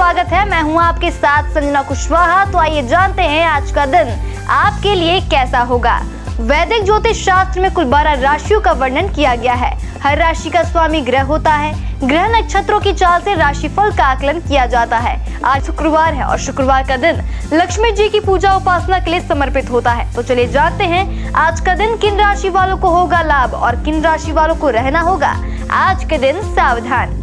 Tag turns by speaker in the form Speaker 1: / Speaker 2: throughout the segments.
Speaker 1: स्वागत है। मैं हूं आपके साथ संजना कुशवाहा। तो आइए जानते हैं आज का दिन आपके लिए कैसा होगा। वैदिक ज्योतिष शास्त्र में कुल 12 राशियों का वर्णन किया गया है। हर राशि का स्वामी ग्रह होता है। ग्रह नक्षत्रों की चाल से राशिफल का आकलन किया जाता है। आज शुक्रवार है और शुक्रवार का दिन लक्ष्मी जी की पूजा उपासना के लिए समर्पित होता है। तो चलिए जानते हैं आज का दिन किन राशि वालों को होगा लाभ और किन राशि वालों को रहना होगा आज के दिन सावधान।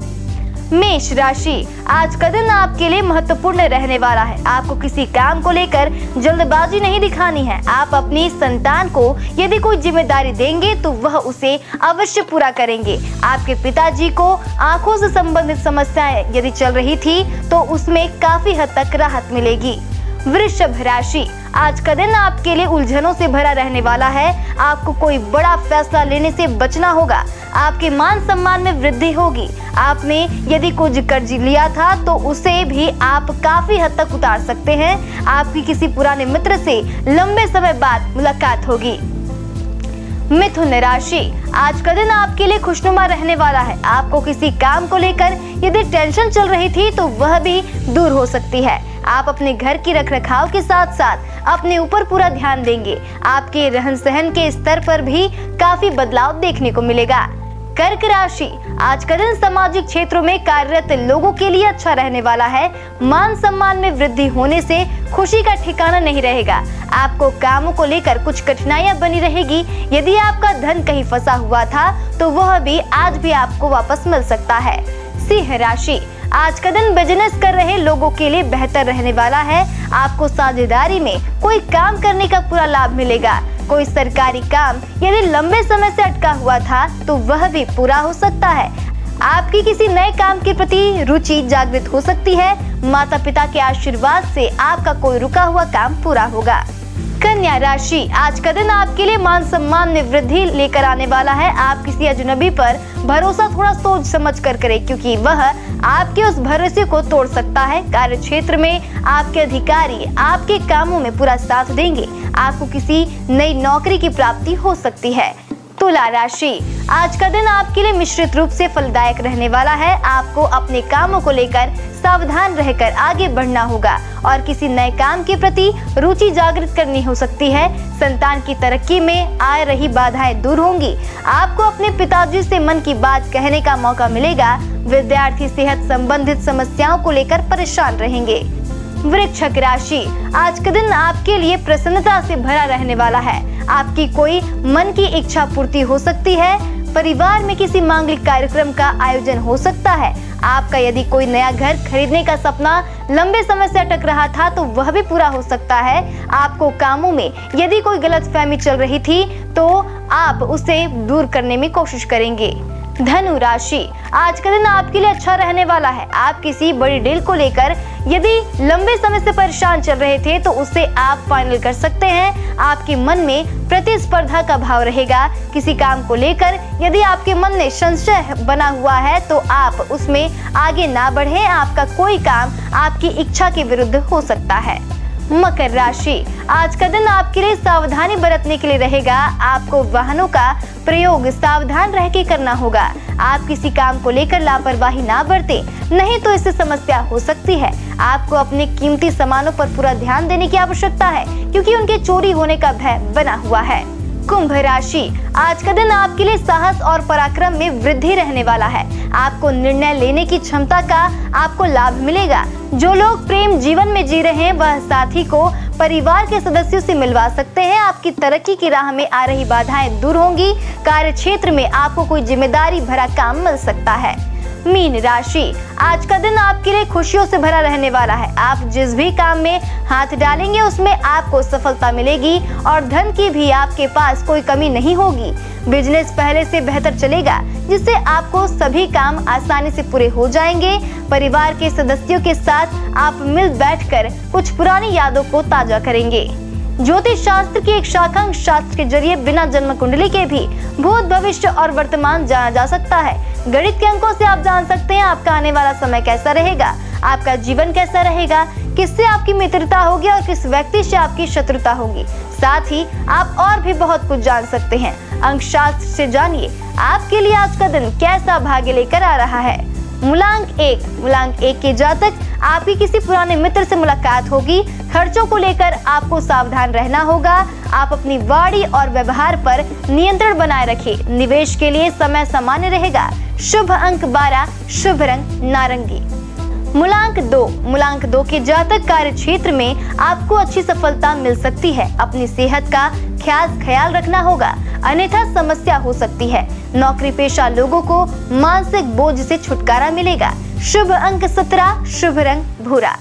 Speaker 1: मेष राशि, आज का दिन आपके लिए महत्वपूर्ण रहने वाला है। आपको किसी काम को लेकर जल्दबाजी नहीं दिखानी है। आप अपनी संतान को यदि कोई जिम्मेदारी देंगे तो वह उसे अवश्य पूरा करेंगे। आपके पिताजी को आंखों से संबंधित समस्याएं यदि चल रही थी तो उसमें काफी हद तक राहत मिलेगी। वृषभ राशि, आज का दिन आपके लिए उलझनों से भरा रहने वाला है। आपको कोई बड़ा फैसला लेने से बचना होगा। आपके मान सम्मान में वृद्धि होगी। आपने यदि कुछ कर्ज लिया था तो उसे भी आप काफी हद तक उतार सकते हैं। आपकी किसी पुराने मित्र से लंबे समय बाद मुलाकात होगी। मिथुन राशि, आज का दिन आपके लिए खुशनुमा रहने वाला है। आपको किसी काम को लेकर यदि टेंशन चल रही थी तो वह भी दूर हो सकती है। आप अपने घर की रखरखाव के साथ साथ अपने ऊपर पूरा ध्यान देंगे। आपके रहन सहन के स्तर पर भी काफी बदलाव देखने को मिलेगा। कर्क राशि, आज का दिन सामाजिक क्षेत्रों में कार्यरत लोगों के लिए अच्छा रहने वाला है। मान सम्मान में वृद्धि होने से खुशी का ठिकाना नहीं रहेगा। आपको कामों को लेकर कुछ कठिनाइयां बनी रहेगी। यदि आपका धन कहीं फंसा हुआ था तो वह भी आज भी आपको वापस मिल सकता है। सिंह राशि, आज का दिन बिजनेस कर रहे लोगों के लिए बेहतर रहने वाला है। आपको साझेदारी में कोई काम करने का पूरा लाभ मिलेगा। कोई सरकारी काम यदि लंबे समय से अटका हुआ था तो वह भी पूरा हो सकता है। आपकी किसी नए काम के प्रति रुचि जागृत हो सकती है। माता पिता के आशीर्वाद से आपका कोई रुका हुआ काम पूरा होगा। कन्या राशि, आज का दिन आपके लिए मान सम्मान में वृद्धि लेकर आने वाला है। आप किसी अजनबी पर भरोसा थोड़ा सोच समझ कर करें क्योंकि वह आपके उस भरोसे को तोड़ सकता है। कार्य क्षेत्र में आपके अधिकारी आपके कामों में पूरा साथ देंगे। आपको किसी नई नौकरी की प्राप्ति हो सकती है। तुला राशि, आज का दिन आपके लिए मिश्रित रूप से फलदायक रहने वाला है। आपको अपने कामों को लेकर सावधान रहकर आगे बढ़ना होगा और किसी नए काम के प्रति रुचि जागृत करनी हो सकती है। संतान की तरक्की में आ रही बाधाएं दूर होंगी। आपको अपने पिताजी से मन की बात कहने का मौका मिलेगा। विद्यार्थी सेहत संबंधित समस्याओं को लेकर परेशान रहेंगे। वृश्चिक राशि, आज का दिन आपके लिए प्रसन्नता से भरा रहने वाला है। आपकी कोई मन की इच्छा पूर्ति हो सकती है। परिवार में किसी मांगलिक कार्यक्रम का आयोजन हो सकता है। आपका यदि कोई नया घर खरीदने का सपना लंबे समय से अटक रहा था तो वह भी पूरा हो सकता है। आपको कामों में यदि कोई गलतफहमी चल रही थी तो आप उसे दूर करने में कोशिश करेंगे। धनु राशि, आज का दिन आपके लिए अच्छा रहने वाला है। आप किसी बड़ी डील को लेकर यदि लंबे समय से परेशान चल रहे थे तो उसे आप फाइनल कर सकते हैं। आपके मन में प्रतिस्पर्धा का भाव रहेगा। किसी काम को लेकर यदि आपके मन में संशय बना हुआ है तो आप उसमें आगे ना बढ़ें। आपका कोई काम आपकी इच्छा के विरुद्ध हो सकता है। मकर राशि, आज का दिन आपके लिए सावधानी बरतने के लिए रहेगा। आपको वाहनों का प्रयोग सावधान रह के करना होगा। आप किसी काम को लेकर लापरवाही ना बरतें, नहीं तो इससे समस्या हो सकती है। आपको अपने कीमती सामानों पर पूरा ध्यान देने की आवश्यकता है क्योंकि उनके चोरी होने का भय बना हुआ है। कुंभ राशि, आज का दिन आपके लिए साहस और पराक्रम में वृद्धि रहने वाला है। आपको निर्णय लेने की क्षमता का आपको लाभ मिलेगा। जो लोग प्रेम जीवन में जी रहे हैं वह साथी को परिवार के सदस्यों से मिलवा सकते हैं। आपकी तरक्की की राह में आ रही बाधाएं दूर होंगी। कार्य क्षेत्र में आपको कोई जिम्मेदारी भरा काम मिल सकता है। मीन राशि, आज का दिन आपके लिए खुशियों से भरा रहने वाला है। आप जिस भी काम में हाथ डालेंगे उसमें आपको सफलता मिलेगी और धन की भी आपके पास कोई कमी नहीं होगी। बिजनेस पहले से बेहतर चलेगा जिससे आपको सभी काम आसानी से पूरे हो जाएंगे। परिवार के सदस्यों के साथ आप मिल बैठकर कुछ पुरानी यादों को ताजा करेंगे। ज्योतिष शास्त्र की एक शाखा अंक शास्त्र के जरिए बिना जन्म कुंडली के भी भूत भविष्य और वर्तमान जाना जा सकता है। गणित के अंकों से आप जान सकते हैं आपका आने वाला समय कैसा रहेगा, आपका जीवन कैसा रहेगा, किससे आपकी मित्रता होगी और किस व्यक्ति से आपकी शत्रुता होगी। साथ ही आप और भी बहुत कुछ जान सकते हैं। अंक शास्त्र से जानिए आपके लिए आज का दिन कैसा भाग्य लेकर आ रहा है। मूलांक 1, मूलांक 1 के जातक आपकी किसी पुराने मित्र से मुलाकात होगी। खर्चों को लेकर आपको सावधान रहना होगा। आप अपनी वाणी और व्यवहार पर नियंत्रण बनाए रखें। निवेश के लिए समय सामान्य रहेगा। शुभ अंक 12, शुभ रंग नारंगी। मूलांक 2, मूलांक 2 के जातक कार्य क्षेत्र में आपको अच्छी सफलता मिल सकती है। अपनी सेहत का ख्याल रखना होगा, अन्यथा समस्या हो सकती है। नौकरी पेशा लोगों को मानसिक बोझ से छुटकारा मिलेगा। शुभ अंक 17, शुभ रंग भूरा।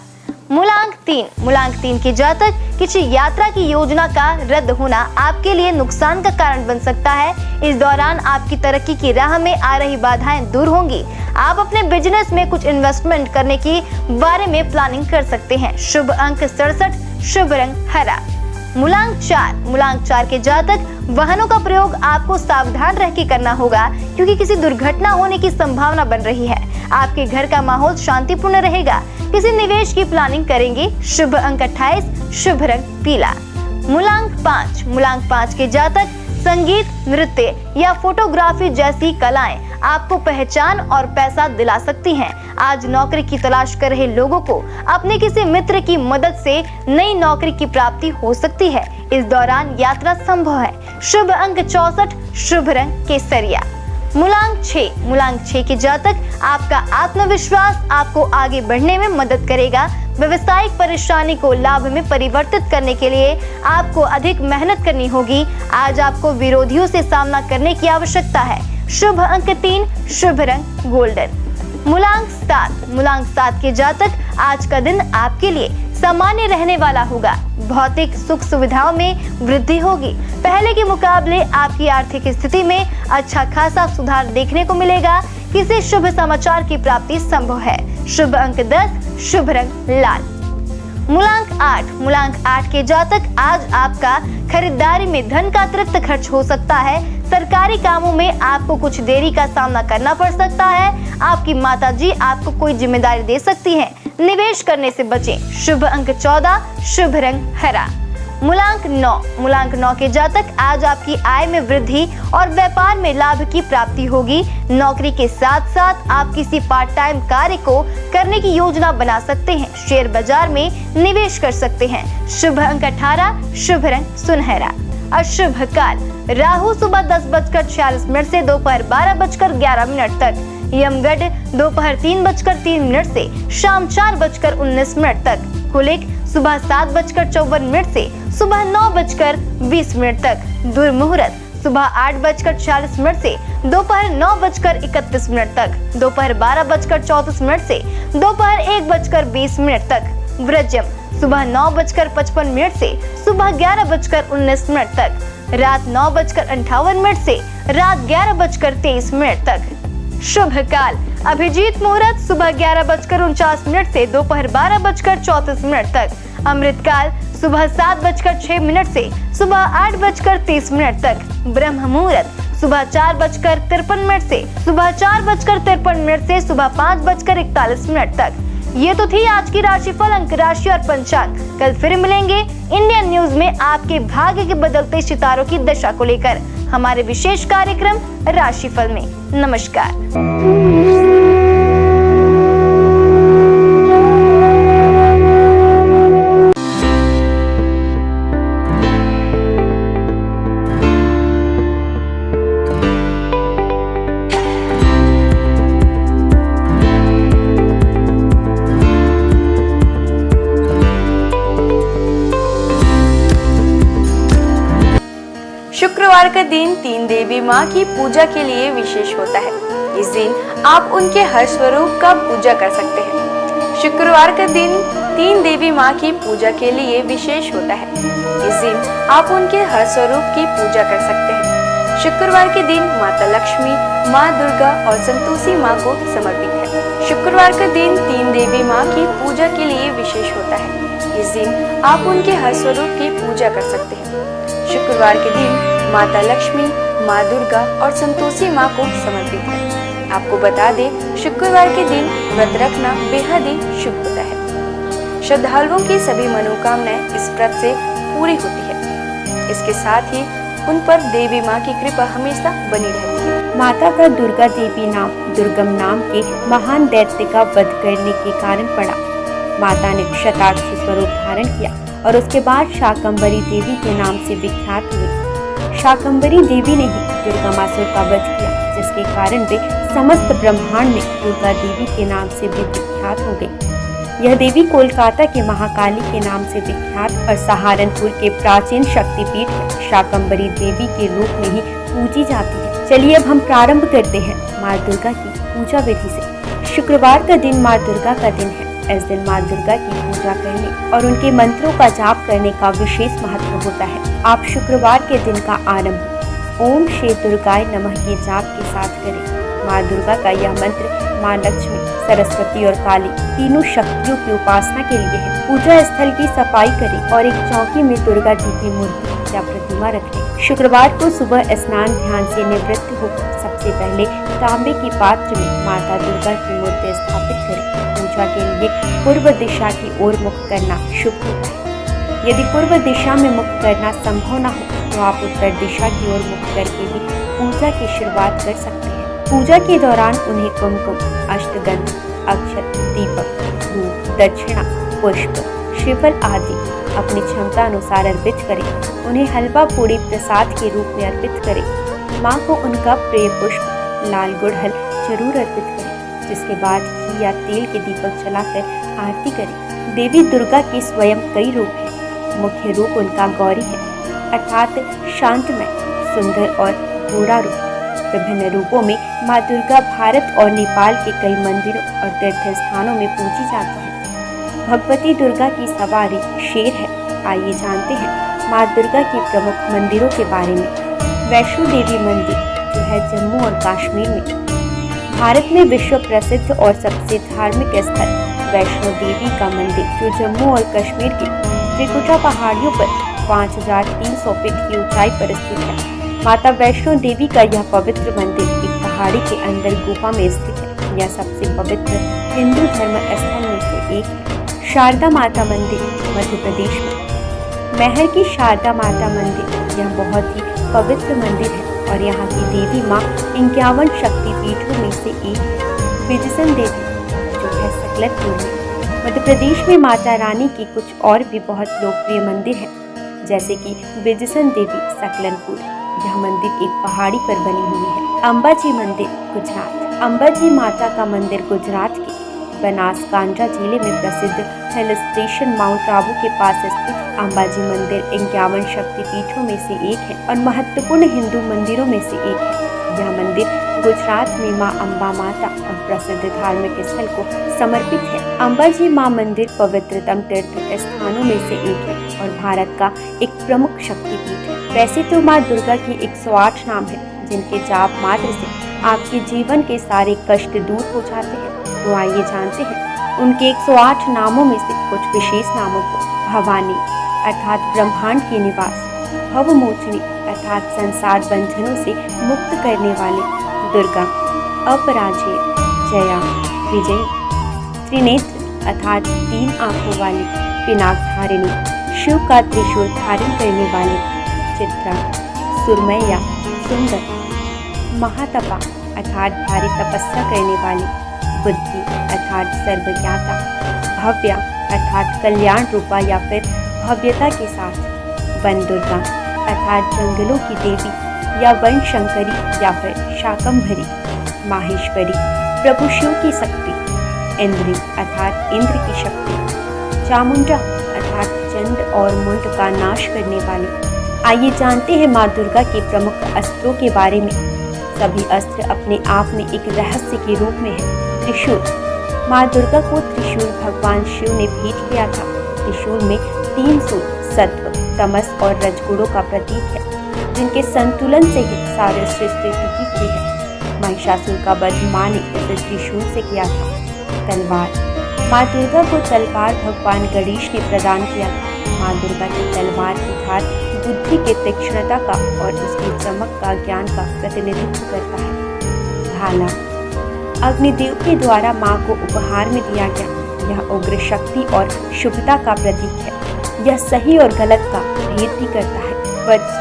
Speaker 1: मूलांक 3, मूलांक 3 के जातक किसी यात्रा की योजना का रद्द होना आपके लिए नुकसान का कारण बन सकता है। इस दौरान आपकी तरक्की की राह में आ रही बाधाएं दूर होंगी। आप अपने बिजनेस में कुछ इन्वेस्टमेंट करने की बारे में प्लानिंग कर सकते हैं। शुभ अंक 67, शुभ रंग हरा। मूलांक 4, मूलांक 4 के जातक वाहनों का प्रयोग आपको सावधान रह के करना होगा, क्योंकि किसी दुर्घटना होने की संभावना बन रही है। आपके घर का माहौल शांतिपूर्ण रहेगा। किसी निवेश की प्लानिंग करेंगे। शुभ अंक 28, शुभ रंग पीला। मूलांक 5, मूलांक 5 के जातक संगीत, नृत्य या फोटोग्राफी जैसी कलाएं आपको पहचान और पैसा दिला सकती हैं। आज नौकरी की तलाश कर रहे लोगों को अपने किसी मित्र की मदद से नई नौकरी की प्राप्ति हो सकती है। इस दौरान यात्रा संभव है। शुभ अंक 64, शुभ रंग केसरिया। मूलांक 6, मूलांक 6 के जातक आपका आत्मविश्वास आपको आगे बढ़ने में मदद करेगा। व्यवसायिक परेशानी को लाभ में परिवर्तित करने के लिए आपको अधिक मेहनत करनी होगी। आज आपको विरोधियों से सामना करने की आवश्यकता है। शुभ अंक 3, शुभ रंग गोल्डन। मूलांक 7, मूलांक 7 के जातक आज का दिन आपके लिए सामान्य रहने वाला होगा। भौतिक सुख सुविधाओं में वृद्धि होगी। पहले के मुकाबले आपकी आर्थिक स्थिति में अच्छा खासा सुधार देखने को मिलेगा। किसी शुभ समाचार की प्राप्ति संभव है। शुभ अंक 10, शुभ रंग लाल। मूलांक 8, मूलांक 8 के जातक आज आपका खरीदारी में धन का अतिरिक्त खर्च हो सकता है। सरकारी कामों में आपको कुछ देरी का सामना करना पड़ सकता है। आपकी माताजी आपको कोई जिम्मेदारी दे सकती हैं। निवेश करने से बचें। शुभ अंक 14, शुभ रंग हरा। मूलांक 9, मूलांक 9 के जातक आज आपकी आय में वृद्धि और व्यापार में लाभ की प्राप्ति होगी। नौकरी के साथ साथ आप किसी पार्ट टाइम कार्य को करने की योजना बना सकते हैं। शेयर बाजार में निवेश कर सकते हैं। शुभ अंक 18, शुभ रंग सुनहरा। अशुभ काल राहु सुबह 10:46 से दोपहर 12:11 तक। यमगढ़ दोपहर 3:03 से शाम 4:19 तक। कुलिक सुबह 7:54 से सुबह 9:20 तक। दुर्मुहूर्त सुबह 8:40 से दोपहर 9:31 तक। दोपहर 12:34 से दोपहर 1:20 तक। व्रजम सुबह 9:55 से सुबह 11:19 तक। रात 9:58 से रात 11:23 तक। शुभ काल अभिजीत मुहूर्त सुबह 11:49 से दोपहर 12:34 तक। अमृत काल सुबह 7:06 से सुबह 8:30 तक। ब्रह्म मुहूर्त सुबह 4:53 से सुबह 4:53 से सुबह 5:41 तक। ये तो थी आज की राशिफल, अंक राशि और पंचांग। कल फिर मिलेंगे इंडियन न्यूज में आपके भाग्य के बदलते सितारों की दशा को लेकर हमारे विशेष कार्यक्रम राशिफल में। नमस्कार।
Speaker 2: शुक्रवार का दिन तीन देवी माँ की पूजा के लिए विशेष होता है। इस दिन आप उनके हर स्वरूप का पूजा कर सकते हैं। शुक्रवार का दिन तीन देवी माँ की पूजा के लिए विशेष होता है। इस दिन आप उनके हर स्वरूप की पूजा कर सकते हैं। शुक्रवार के दिन माता लक्ष्मी, माँ दुर्गा और संतोषी माँ को समर्पित है। शुक्रवार का दिन तीन देवी माँ की पूजा के लिए विशेष होता है। इस दिन आप उनके हर स्वरूप की पूजा कर सकते हैं। शुक्रवार के दिन माता लक्ष्मी, माँ दुर्गा और संतोषी माँ को समर्पित है। आपको बता दें, शुक्रवार के दिन व्रत रखना बेहद ही शुभ होता है। श्रद्धालुओं की सभी मनोकामनाएं इस व्रत से पूरी होती है। इसके साथ ही उन पर देवी माँ की कृपा हमेशा बनी रहती है।
Speaker 3: माता का दुर्गा देवी नाम दुर्गम नाम के महान दैत्य का वध करने के कारण पड़ा। माता ने शताक्षी स्वरूप धारण किया और उसके बाद शाकंभरी देवी के नाम से विख्यात हुई। शाकंभरी देवी ने ही दुर्गामासुर का वध किया, जिसके कारण वे समस्त ब्रह्मांड में दुर्गा देवी के नाम से भी विख्यात हो गई। यह देवी कोलकाता के महाकाली के नाम से विख्यात और सहारनपुर के प्राचीन शक्तिपीठ शाकंभरी देवी के रूप में ही पूजी जाती है। चलिए अब हम प्रारंभ करते हैं माँ दुर्गा की पूजा विधि से। शुक्रवार का दिन माँ दुर्गा का दिन है। इस दिन माँ दुर्गा की पूजा करने और उनके मंत्रों का जाप करने का विशेष महत्व होता है। आप शुक्रवार के दिन का आरंभ ओम श्री दुर्गाय नमः के जाप के साथ करें। माँ दुर्गा का यह मंत्र माँ लक्ष्मी, सरस्वती और काली तीनों शक्तियों की उपासना के लिए है। पूजा स्थल की सफाई करें और एक चौकी में दुर्गा जी की मूर्ति या प्रतिमा रखें। शुक्रवार को सुबह स्नान ध्यान से निवृत्त होकर सबसे पहले तांबे के पात्र में माता दुर्गा की मूर्ति स्थापित करें। पूजा के लिए पूर्व दिशा की ओर मुख करना शुभ होता है। यदि पूर्व दिशा में मुख करना संभव न हो तो आप उत्तर दिशा की ओर मुख करके भी पूजा की शुरुआत कर सकते हैं। पूजा के दौरान उन्हें कुमकुम, अष्टगंध, अक्षत, दीपक, धूप, दक्षिणा, पुष्प, श्रीफल आदि अपनी क्षमता अनुसार अर्पित करें। उन्हें हलवा पूड़ी प्रसाद के रूप में अर्पित करें। माँ को उनका प्रिय पुष्प लाल गुड़हल जरूर अर्पित करें, जिसके बाद घी या तेल के दीपक जलाकर आरती करें। देवी दुर्गा के स्वयं कई रूप हैं। मुख्य रूप उनका गौरी है, अर्थात शांतमय, सुंदर और घोड़ा रूप। विभिन्न रूपों में माँ दुर्गा भारत और नेपाल के कई मंदिरों और तीर्थ स्थानों में पूजी जाती है। भगवती दुर्गा की सवारी शेर है। आइए जानते हैं माँ दुर्गा के प्रमुख मंदिरों के बारे में। वैष्णो देवी मंदिर जो है जम्मू और कश्मीर में। भारत में विश्व प्रसिद्ध और सबसे धार्मिक स्थल वैष्णो देवी का मंदिर जो जम्मू और कश्मीर के त्रिकुटा पहाड़ियों पर 5300 फीट की ऊंचाई पर स्थित है। माता वैष्णो देवी का यह पवित्र मंदिर एक पहाड़ी के अंदर गुफा में स्थित है। यह सबसे पवित्र हिंदू धर्म स्थल में से एक है। शारदा माता मंदिर मध्य प्रदेश में। महर की शारदा माता मंदिर यह बहुत ही पवित्र मंदिर है और यहाँ की देवी माँ 51 शक्तिपीठों में से एक है। विजयसन देवी जो है सकलनपुर में। मध्य प्रदेश में माता रानी की कुछ और भी बहुत लोकप्रिय मंदिर है, जैसे कि विजयसन देवी सकलनपुर। यह मंदिर एक पहाड़ी पर बनी हुई है। अंबाजी मंदिर गुजरात। अंबाजी माता का मंदिर गुजरात के बनासकांठा जिले में प्रसिद्ध हिल स्टेशन माउंट आबू के पास स्थित अंबाजी मंदिर 51 शक्तिपीठों में से एक है और महत्वपूर्ण हिंदू मंदिरों में से एक है। यह मंदिर गुजरात में मां अंबा माता और प्रसिद्ध धार्मिक स्थल को समर्पित है। अंबाजी मां मंदिर पवित्रतम तीर्थ स्थानों में से एक है और भारत का एक प्रमुख शक्तिपीठ है। वैसे तो मां दुर्गा की 108 नाम है, जिनके जाप मात्र से आपके जीवन के सारे कष्ट दूर हो जाते हैं। तो आइए जानते हैं उनके 108 नामों में से कुछ विशेष नामों को। भवानी अर्थात ब्रह्मांड की निवास, भवमोचनी अर्थात संसार बंधनों से मुक्त करने वाले, दुर्गा, अपराजेय, जया, विजयी, त्रिनेत्र अर्थात 3 आंखों वाली, पिनाकधारिणी, शिव का त्रिशूल धारण करने वाले, चित्रा, सुरमैया, सुंदर, महातपा अर्थात भारी तपस्या करने वाली, बुद्धि अर्थात सर्वज्ञाता, भव्या अर्थात कल्याण रूपा या फिर भव्यता के साथ, वन दुर्गा अर्थात जंगलों की देवी या वन शंकरी या फिर शाकंभरी, माहेश्वरी प्रभु शिव की शक्ति, इंद्री अर्थात इंद्र की शक्ति, चामुंडा अर्थात चंड और मुंड का नाश करने वाली। आइए जानते हैं माँ दुर्गा के प्रमुख अस्त्रों के बारे में। सभी अस्त्र अपने आप में एक रहस्य के रूप में है। त्रिशूल, माँ दुर्गा को त्रिशूल भगवान शिव ने भेंट किया था। त्रिशूल में 3 सूल सत्व, तमस और रजगुणों का प्रतीक है, जिनके संतुलन से ही सारी सृष्टि टिकी हुई है। महिषासुर का वध माँ ने इसे त्रिशूल से किया था। तलवार, माँ दुर्गा को तलवार भगवान गणेश ने प्रदान किया था। माँ दुर्गा की तलवार की धार बुद्धि के तीक्ष्णता का और उसकी चमक का ज्ञान का प्रतिनिधित्व करता है। भाला, अग्निदेव के द्वारा माँ को उपहार में दिया गया। यह उग्र शक्ति और शुभता का प्रतीक है। यह सही और गलत का भेद भी करता है। वज्र,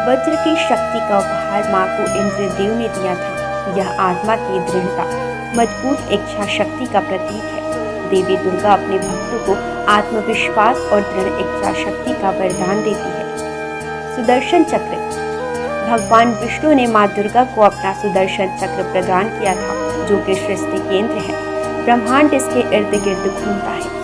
Speaker 3: वज्र की शक्ति का उपहार माँ को इंद्रदेव ने दिया था। यह आत्मा की दृढ़ता, मजबूत इच्छा शक्ति का प्रतीक है। देवी दुर्गा अपने भक्तों को आत्मविश्वास और दृढ़ इच्छा शक्ति का वरदान देती है। सुदर्शन चक्र। भगवान विष्णु ने माँ दुर्गा को अपना सुदर्शन चक्र प्रदान किया था, जो कि सृष्टि केंद्र है। ब्रह्मांड इसके इर्द गिर्द घूमता है।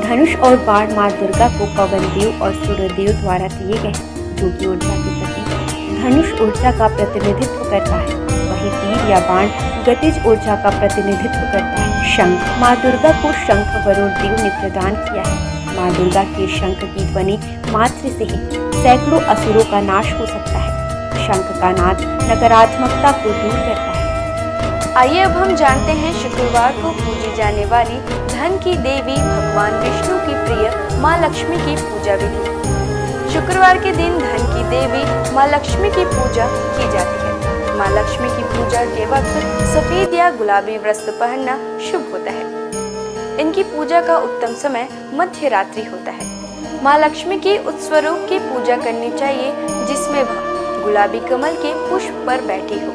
Speaker 3: धनुष और बाण माँ दुर्गा को पवन देव और सूर्यदेव द्वारा दिए गए हैं, जो कि ऊर्जा की प्रतीक है। धनुष ऊर्जा का प्रतिनिधित्व करता है, वहीं तीर या बाण गतिज ऊर्जा का प्रतिनिधित्व करता है। शंख। माँ दुर्गा को शंख वरुण देव ने प्रदान किया है। माँ दुर्गा के शंख की ध्वनि मात्र से ही सैकड़ों असुरों का नाश हो सकता है। शंख का नाद नकारात्मकता को दूर करता है।
Speaker 2: आइए अब हम जानते हैं शुक्रवार को पूजी जाने वाली धन की देवी भगवान विष्णु की प्रिय माँ लक्ष्मी की पूजा विधि। शुक्रवार के दिन धन की देवी माँ लक्ष्मी की पूजा की जाती है। माँ लक्ष्मी की पूजा के वक्त सफेद या गुलाबी वस्त्र पहनना शुभ होता है। इनकी पूजा का उत्तम समय मध्य रात्रि होता है। माँ लक्ष्मी की उस स्वरूप की पूजा करनी चाहिए जिसमें वह गुलाबी कमल के पुष्प पर बैठी हो।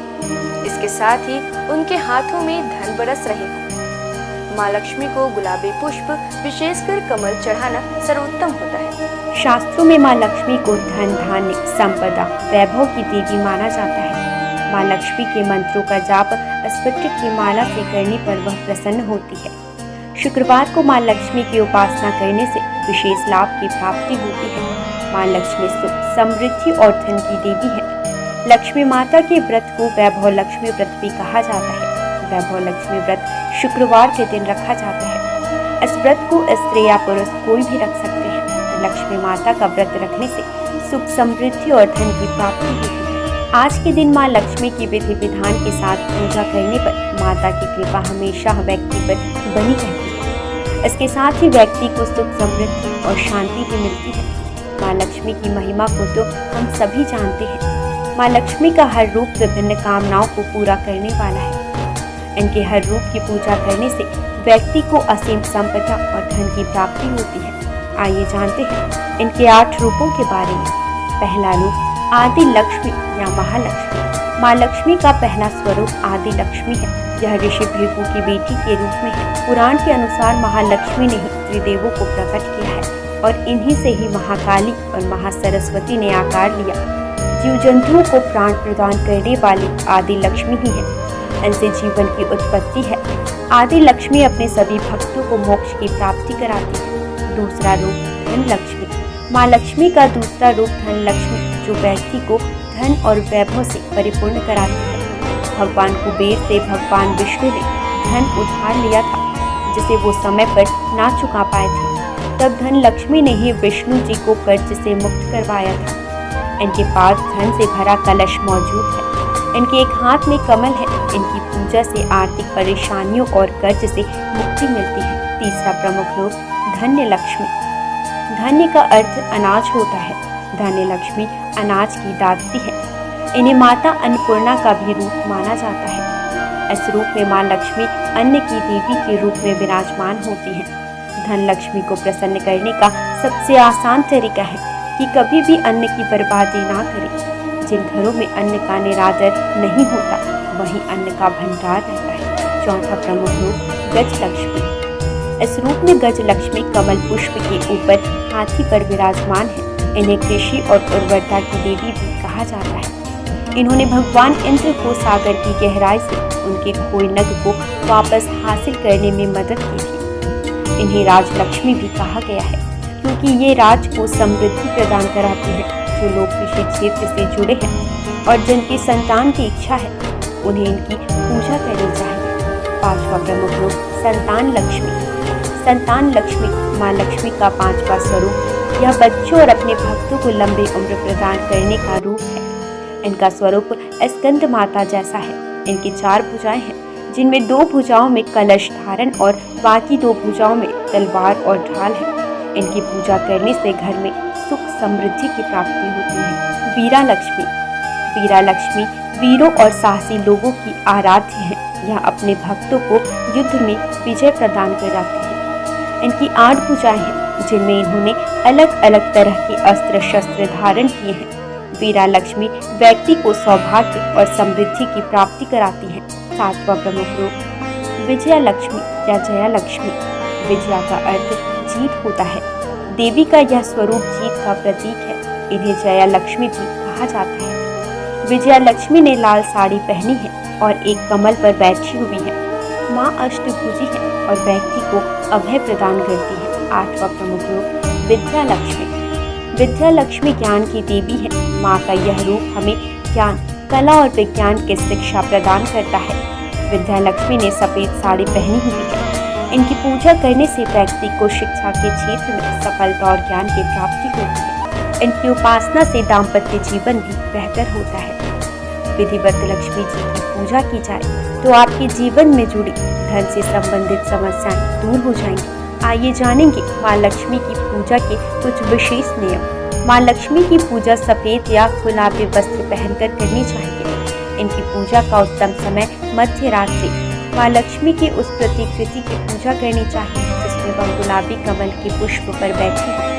Speaker 2: इसके साथ ही उनके हाथों में धन बरस रहे हो। माँ लक्ष्मी को गुलाबी पुष्प, विशेषकर कमल, चढ़ाना सर्वोत्तम होता है।
Speaker 3: शास्त्रों में माँ लक्ष्मी को धन, धान्य, संपदा, वैभव की देवी माना जाता है। माँ लक्ष्मी के मंत्रों का जाप स्फटिक की माला से करने पर वह प्रसन्न होती है। शुक्रवार को माँ लक्ष्मी की उपासना करने से विशेष लाभ की प्राप्ति होती है। माँ लक्ष्मी सुख, समृद्धि और धन की देवी है। लक्ष्मी माता के व्रत को वैभव लक्ष्मी व्रत भी कहा जाता है। वैभव लक्ष्मी व्रत शुक्रवार के दिन रखा जाता है। इस व्रत को स्त्री या पुरुष कोई भी रख सकते हैं। लक्ष्मी माता का व्रत रखने से सुख, समृद्धि और धन की प्राप्ति होती है। आज के दिन माँ लक्ष्मी की विधि विधान के साथ पूजा करने पर माता की कृपा हमेशा व्यक्ति पर बनी रहती है। इसके साथ ही व्यक्ति को सुख, समृद्धि और शांति भी मिलती है। माँ लक्ष्मी की महिमा को तो हम सभी जानते हैं। माँ लक्ष्मी का हर रूप विभिन्न कामनाओं को पूरा करने वाला है। इनके हर रूप की पूजा करने से व्यक्ति को असीम संपदा और धन की प्राप्ति होती है। आइए जानते हैं इनके 8 रूपों के बारे में। पहला रूप आदि लक्ष्मी या महालक्ष्मी। माँ लक्ष्मी का पहला स्वरूप आदि लक्ष्मी है। यह ऋषि भृगु की बेटी के रूप में है। पुराण के अनुसार महालक्ष्मी ने ही त्रिदेवों को प्रकट किया है और इन्हीं से ही महाकाली और महासरस्वती ने आकार लिया। जीव जंतुओं को प्राण प्रदान करने वाली आदि लक्ष्मी ही है। इनसे जीवन की उत्पत्ति है। आदि लक्ष्मी अपने सभी भक्तों को मोक्ष की प्राप्ति कराती है। दूसरा रूप धन लक्ष्मी। माँ लक्ष्मी का दूसरा रूप धन लक्ष्मी, जो व्यक्ति को धन और वैभव से परिपूर्ण कराती है। भगवान कुबेर से भगवान विष्णु ने धन उधार लिया था, जिसे वो समय पर ना चुका पाए थे। तब धन लक्ष्मी ने ही विष्णु जी को कर्ज से मुक्त करवाया था। इनके पास धन से भरा कलश मौजूद है। इनके एक हाथ में कमल है। इनकी पूजा से आर्थिक परेशानियों और कर्ज से मुक्ति मिलती है। तीसरा प्रमुख रूप धन्य लक्ष्मी। धन्य का अर्थ अनाज होता है। धन्य लक्ष्मी अनाज की दात्री है। इन्हें माता अन्नपूर्णा का भी रूप माना जाता है। इस रूप में माँ लक्ष्मी अन्न की देवी के रूप में विराजमान होती है। धन लक्ष्मी को प्रसन्न करने का सबसे आसान तरीका है कि कभी भी अन्न की बर्बादी ना करें। जिन घरों में अन्न का निरादर नहीं होता, वहीं अन्न का भंडार रहता है। चौथा प्रमुख रूप गज लक्ष्मी। इस रूप में गज लक्ष्मी कमल पुष्प के ऊपर हाथी पर विराजमान है। इन्हें कृषि और उर्वरता की देवी भी कहा जाता है। इन्होंने भगवान इंद्र को सागर की गहराई से उनके खोए नग को वापस हासिल करने में मदद की थी। इन्हें राजलक्ष्मी भी कहा गया है, क्योंकि ये राज को समृद्धि प्रदान कराती है। जो लोग कृषि क्षेत्र से जुड़े हैं और जिनकी संतान की इच्छा है, उन्हें इनकी पूजा करनी चाहिए। पांचवा प्रमुख रूप संतान लक्ष्मी। संतान लक्ष्मी माँ लक्ष्मी का पांचवा स्वरूप। यह बच्चों और अपने भक्तों को लंबी उम्र प्रदान करने का रूप है। इनका स्वरूप स्कंद माता जैसा है। इनकी 4 भुजाएं हैं, जिनमें 2 भुजाओं में कलश धारण और बाकी 2 भुजाओं में तलवार और ढाल है। इनकी पूजा करने से घर में सुख, समृद्धि की प्राप्ति होती है। वीरा लक्ष्मी। वीरा लक्ष्मी वीरों और साहसी लोगों की आराध्य है। यह अपने भक्तों को युद्ध में विजय प्रदान कराती है। इनकी 8 भुजाएं हैं, जिनमें इन्होंने अलग अलग तरह के अस्त्र शस्त्र धारण किए हैं। वीरा लक्ष्मी व्यक्ति को सौभाग्य और समृद्धि की प्राप्ति कराती है। 7वां प्रमुख रूप विजया लक्ष्मी या जया लक्ष्मी। विजया का अर्थ जीत होता है। देवी का यह स्वरूप जीत का प्रतीक है। इन्हें जया लक्ष्मी भी कहा जाता है। विजया लक्ष्मी ने लाल साड़ी पहनी है और एक कमल पर बैठी हुई है। माँ अष्टभुजी है और व्यक्ति को अभय प्रदान करती है। 8वां प्रमुख रूप विद्या लक्ष्मी। विद्या लक्ष्मी ज्ञान की देवी है। माँ का यह रूप हमें ज्ञान, कला और विज्ञान की शिक्षा प्रदान करता है। विद्या लक्ष्मी ने सफेद साड़ी पहनी हुई है। इनकी पूजा करने से व्यक्ति को शिक्षा के क्षेत्र में सफलता और ज्ञान की प्राप्ति होती है। इनकी उपासना से दाम्पत्य जीवन भी बेहतर होता है। विधिवत लक्ष्मी जी की पूजा की जाए तो आपके जीवन में जुड़ी धन से संबंधित समस्याएं दूर हो जाएंगी। आइए जानेंगे माँ लक्ष्मी की पूजा के कुछ विशेष नियम। माँ लक्ष्मी की पूजा सफेद या गुलाबी वस्त्र पहनकर करनी चाहिए। इनकी पूजा का उत्तम समय मध्य रात्रि। माँ लक्ष्मी की उस प्रतिकृति की पूजा करनी चाहिए जिसमें वह गुलाबी कमल के पुष्प पर बैठी हो।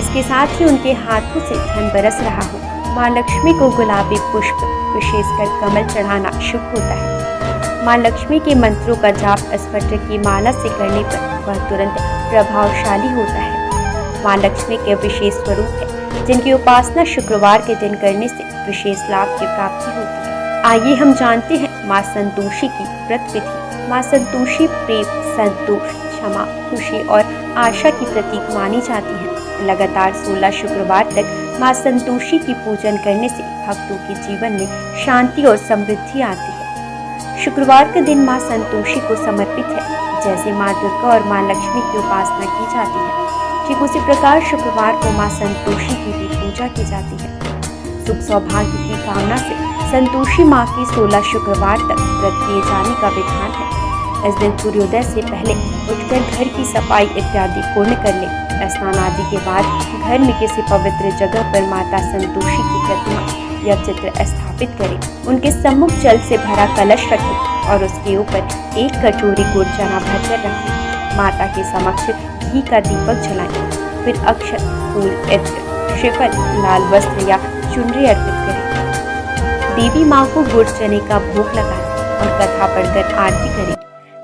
Speaker 3: इसके साथ ही उनके हाथों से धन बरस रहा हो। माँ लक्ष्मी को गुलाबी पुष्प, विशेषकर कमल चढ़ाना शुभ होता है। माँ लक्ष्मी के मंत्रों का जाप स्फटिक की माला से करने पर वह तुरंत प्रभावशाली होता है। माँ लक्ष्मी के विशेष स्वरूप है जिनकी उपासना शुक्रवार के दिन करने से विशेष लाभ की प्राप्ति होती है। आइए हम जानते हैं माँ संतोषी की व्रत विधि। माँ संतोषी प्रेम, संतोष, क्षमा, खुशी और आशा की प्रतीक मानी जाती है। लगातार 16 शुक्रवार तक माँ संतोषी की पूजन करने से भक्तों के जीवन में शांति और समृद्धि आती है। शुक्रवार का दिन माँ संतोषी को समर्पित है। जैसे माँ दुर्गा और माँ लक्ष्मी की उपासना की जाती है, ठीक उसी प्रकार शुक्रवार को माँ संतोषी की भी पूजा की जाती है। सुख सौभाग्य की कामना से संतोषी माँ की 16 शुक्रवार तक व्रत किए जाने का विधान है। इस दिन सूर्योदय से पहले उठकर घर की सफाई इत्यादि पूर्ण कर ले। स्नान आदि के बाद घर में किसी पवित्र जगह पर माता संतोषी की प्रतिमा या चित्र स्थापित करें। उनके सम्मुख जल से भरा कलश रखें और उसके ऊपर एक कटोरी गुड़ चना भरकर रखें। माता के समक्ष घी का दीपक जलाएं। फिर अक्षत, फूल, इत्र, श्रीफल, लाल वस्त्र या चुनरी अर्पित करें। देवी माँ को गुड़ चने का भोग लगाएं और कथा पढ़कर आरती करें।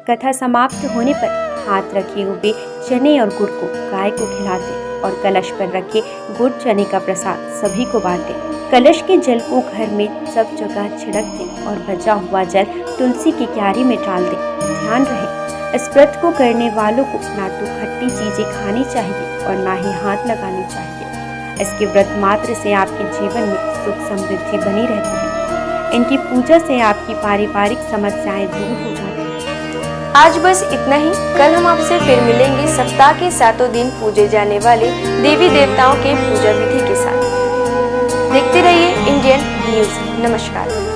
Speaker 3: कथा समाप्त होने पर हाथ रखे हुए चने और गुड़ को गाय को खिला दें और कलश पर रखे गुड़ चने का प्रसाद सभी को बांटें। कलश के जल को घर में सब जगह छिड़क दें और बचा हुआ जल तुलसी की क्यारी में डाल दें। ध्यान रहे, इस व्रत को करने वालों को ना तो खट्टी चीजें खानी चाहिए और ना ही हाथ लगाने चाहिए। इसके व्रत मात्र से आपके जीवन में सुख समृद्धि बनी रहती है। इनकी पूजा से आपकी पारिवारिक समस्याएं दूर हो जाती हैं।
Speaker 2: आज बस इतना ही। कल हम आपसे फिर मिलेंगे सप्ताह के 7 दिन पूजे जाने वाले देवी देवताओं के पूजा विधि के साथ। देखते रहिए इंडियन न्यूज। नमस्कार।